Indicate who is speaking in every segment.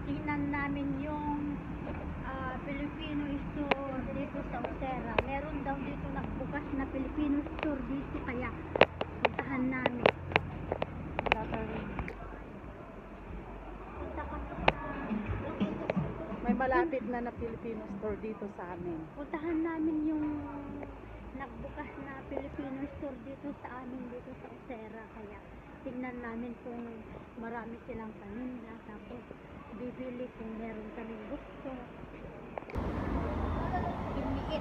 Speaker 1: Tingnan namin yung Filipino store dito sa Usera. Meron daw dito nagbukas na Filipino store dito, kaya puntahan namin. Punta kami
Speaker 2: May malapit na Filipino store dito sa amin.
Speaker 1: puntahan namin yung nagbukas na Filipino store dito sa amin dito sa Usera, kaya tingnan namin kung marami silang paninda, tapos bibili kung meron kaming gusto. Imiit.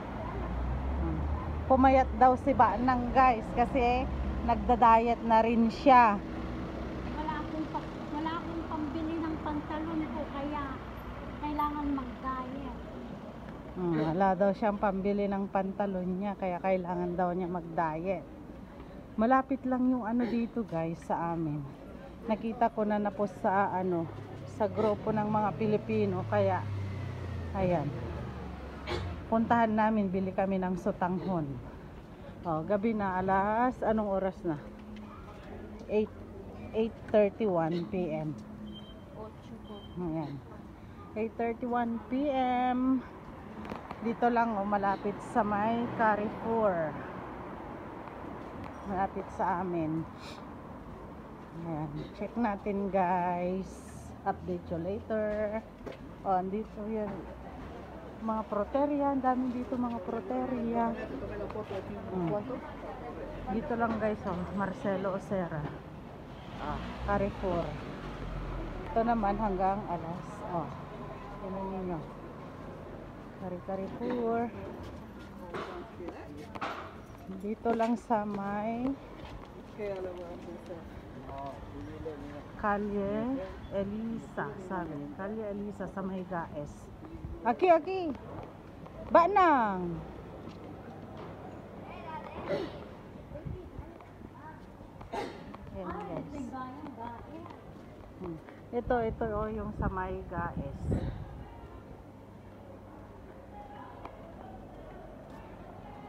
Speaker 2: Pumayat daw si Banang, guys, kasi nagda-diet na rin siya.
Speaker 1: Wala akong pambili ng pantalon ko, kaya kailangan mag-diet.
Speaker 2: Wala daw siyang pambili ng pantalon niya, kaya kailangan daw niya mag-diet. Malapit lang yung dito, guys, sa amin. Nakita ko na post sa sa grupo ng mga Pilipino, kaya ayan. Puntahan namin, bili kami ng sotanghon. Gabi na, anong oras na? 8:31 PM.
Speaker 1: 8 po.
Speaker 2: Ayan. 8:31 PM. Dito lang, malapit sa may Carrefour. Malapit sa amin. Ayan. Check natin, guys. Update you later. Dito yan. Mga proterya. Ang dami dito mga proterya. Dito lang, guys. Marcelo Usera. Carrefour. Ito naman hanggang alas. Tingnan ninyo. Carrefour. Dito lang sa may Kalye Elisa, sabi. Kalye Elisa sa may Gaes. Aki. Banang. Ayan, guys. Ito yung sa may Gaes.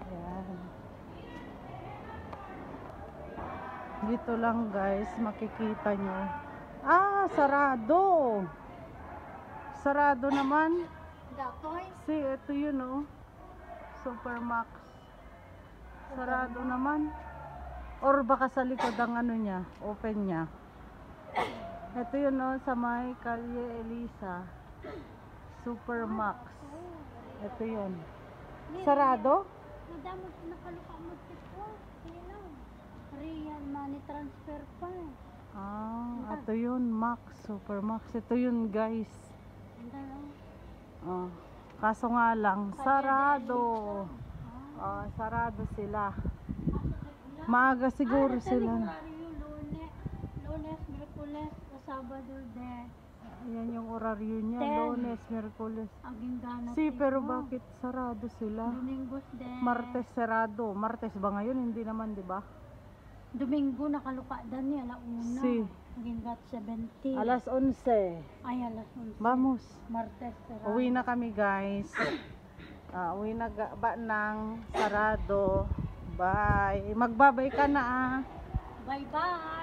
Speaker 2: Ayan. Dito lang, guys, makikita nyo. Sarado. Sarado naman.
Speaker 1: Dakoy?
Speaker 2: Ito yun, Supermax. Sarado naman. Or baka sa likod ang niya, open niya. Ito yun, sa may Kalye Elisa. Supermax. Ito yun. Sarado?
Speaker 1: Madami nakaluka mo tipo. Hello. Real money transfer pa.
Speaker 2: Ito yun, Max. Supermax. Ito yun, guys. Kaso nga lang, sarado. Sarado sila. Maaga siguro sila.
Speaker 1: Lunes, Miyerkules, Sabado de.
Speaker 2: Ayan yung oraryo niya. Lunes, Miyerkules. Pero bakit sarado sila?
Speaker 1: Domingos de.
Speaker 2: Martes sarado. Martes ba ngayon? Hindi naman, di ba?
Speaker 1: Domingo nakaluka dan niya, alauna. Gingat 70.
Speaker 2: Alas 11.
Speaker 1: Ay, alas 11.
Speaker 2: Vamos.
Speaker 1: Martes sarado.
Speaker 2: Uwi na kami, guys. Uwi na ba ng sarado. Bye. Magbabay ka na,
Speaker 1: Bye-bye.